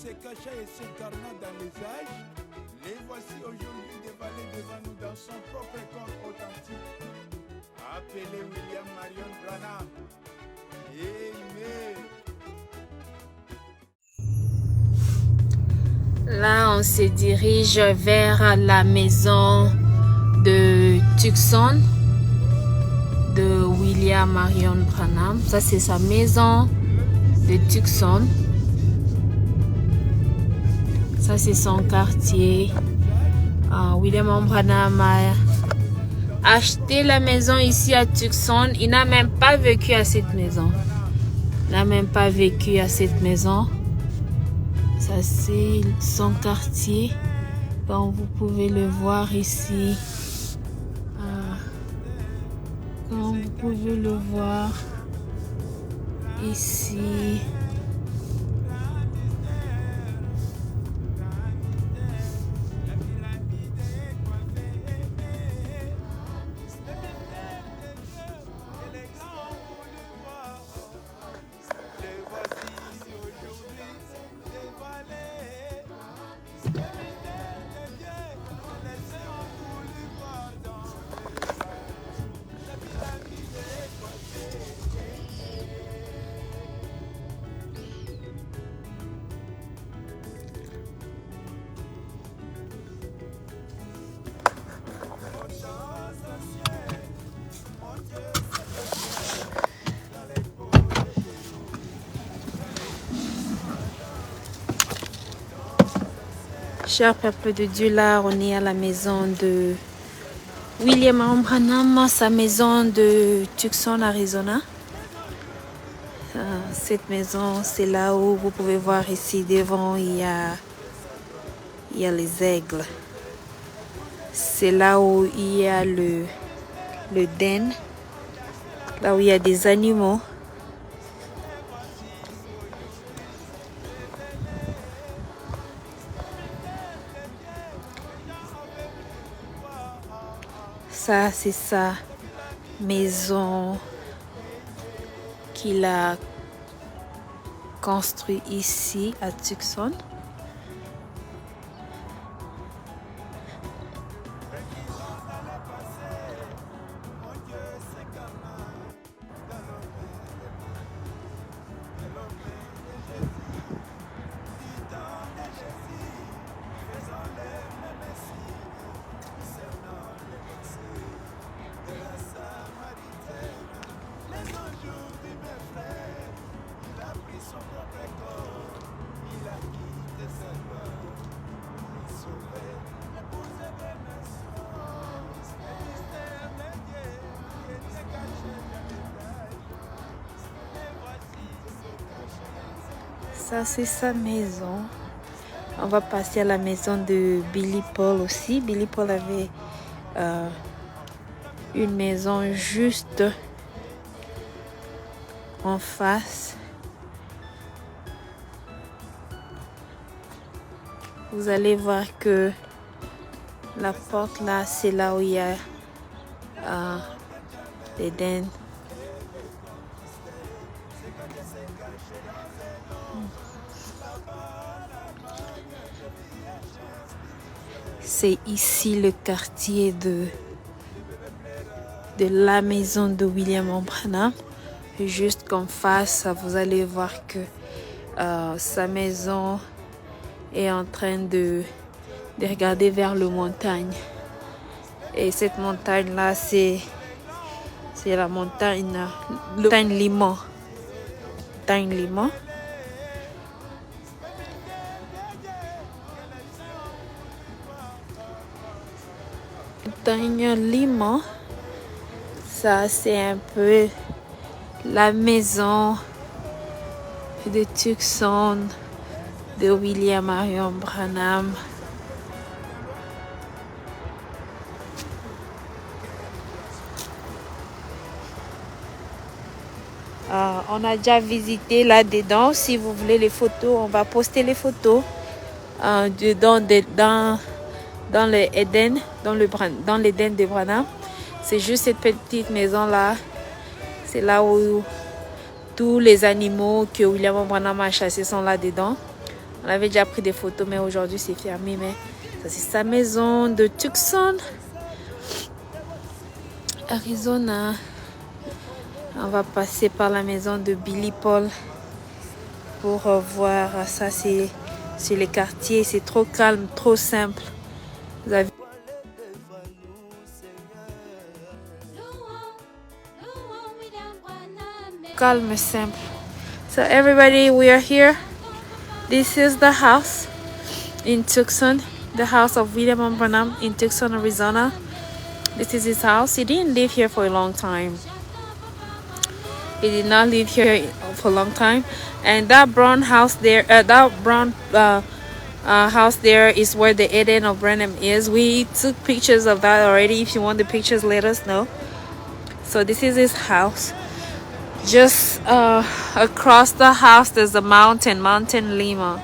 se cacha et s'incarna dans les âges, les voici aujourd'hui dévalés devant nous dans son propre corps authentique. Appelé William Marion Branham. Amen. Là, on se dirige vers la maison de Tucson de William Marion Branham. Ça, c'est sa maison de Tucson. Ça, c'est son quartier. William Branham a acheté la maison ici à Tucson. Il n'a même pas vécu à cette maison. Il n'a même pas vécu à cette maison. Ça, c'est son quartier. Comme vous pouvez le voir ici. Comme vous pouvez le voir ici. Cher peuple de Dieu, là on est à la maison de William Branham, sa maison de Tucson, Arizona. Cette maison, c'est là où vous pouvez voir ici devant, il y a les aigles. C'est là où il y a le den, là où il y a des animaux. Ça, c'est sa maison qu'il a construit ici à Tucson. Ça, c'est sa maison. On va passer à la maison de Billy Paul aussi. Billy Paul avait une maison juste en face. Vous allez voir que la porte là, c'est là où il y a l'Éden. C'est ici le quartier de la maison de William Branham. Juste qu'en face, vous allez voir que sa maison est en train de regarder vers la montagne. Et cette montagne-là, c'est la montagne Liman. Montagne Liman. Montagne Liman, ça c'est un peu la maison de Tucson de William Marion Branham. On a déjà visité là-dedans. Si vous voulez les photos, on va poster les photos dans l'Éden, dans l'Éden de Branham. C'est juste cette petite maison-là. C'est là où tous les animaux que William Branham a chassés sont là-dedans. On avait déjà pris des photos, mais aujourd'hui c'est fermé. Mais ça c'est sa maison de Tucson, Arizona. On va passer par la maison de Billy Paul pour voir ça. C'est les quartiers, c'est trop calme, trop simple. Vous avez calme, simple. So everybody, we are here. This is the house in Tucson, the house of William M. Branham in Tucson, Arizona. This is his house. He didn't live here for a long time. He did not live here for a long time. And that brown house there, house there is where the Eden of Branham is. We took pictures of that already. If you want the pictures, let us know. So this is his house. Just across the house there's a mountain, Mountain Lima.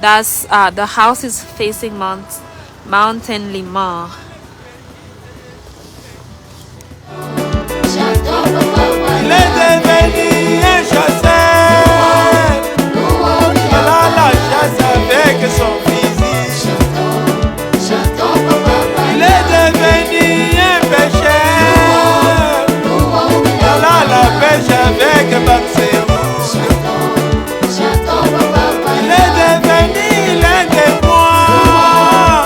That's the house is facing Mountain Lima. Il est devenu un chasseur. Il a la chasse avec son fusil. Il est devenu un pêcheur. Il a la pêche avec Baxero. Il est devenu l'un des mois.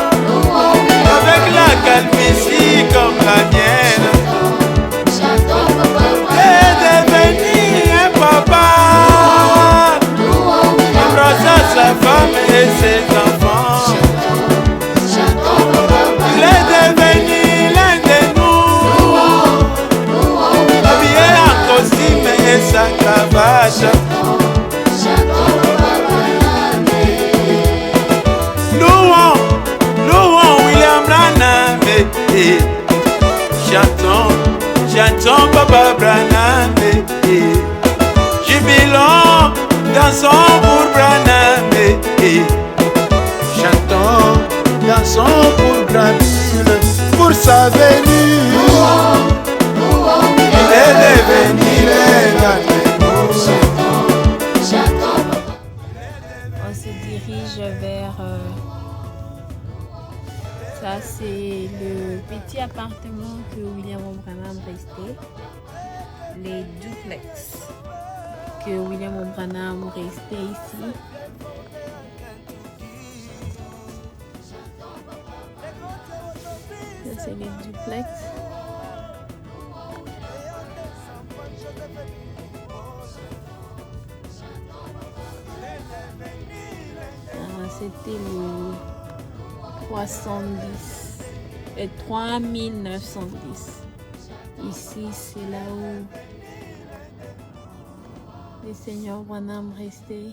Avec la calvitie comme la mienne. Sa femme et ses enfants. Il est devenu l'un de nous, habillé en costume et sa cravache. Louons William Branham, chantons Papa Branham, jubilons, dansons pour Branham, dansons pour Granville, pour sa venue. Il est devenu on se dirige vers ça, c'est le petit appartement que William Branham restait, les duplex que William Branham restait ici. Ça, c'est les duplex. C'était le 3910. Ici, c'est là où le Seigneur Branham restait.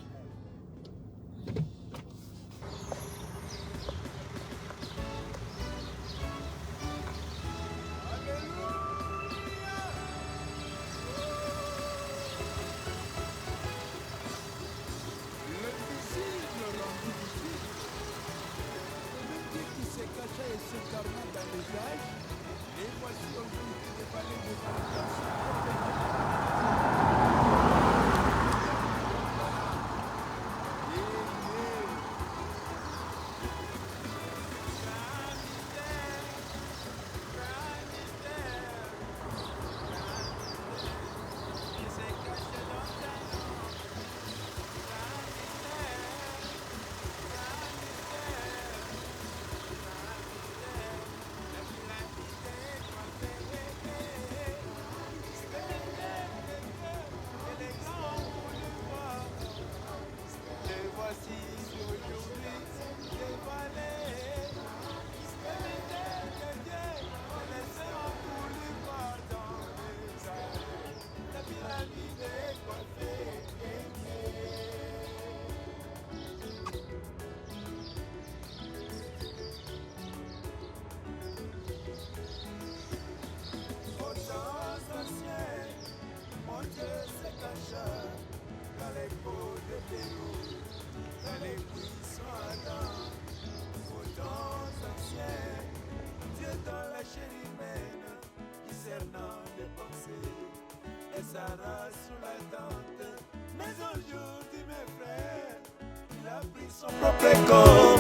pris son propre corps,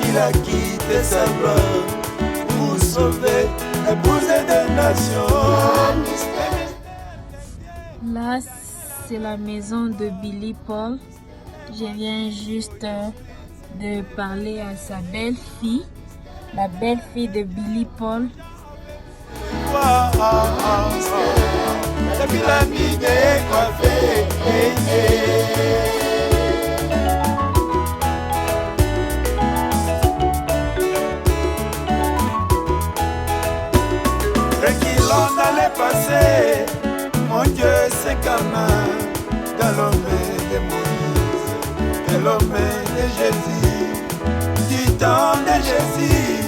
il a quitté sa gloire pour sauver, épouser des nations. Là, c'est la maison de Billy Paul. Je viens juste de parler à sa belle-fille, la belle-fille de Billy Paul. Depuis la nuit est coiffée. Reculons dans le passé, mon Dieu s'incarna dans l'homme de Moïse et l'homme de Jésus. Du temps de Jésus,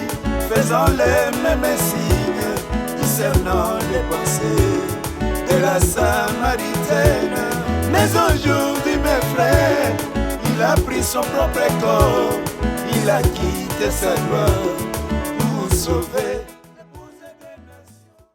faisons les mêmes signes, discernant les pensées de la Samaritaine. Mais aujourd'hui, mes frères, il a pris son propre corps, il a quitté sa gloire pour sauver.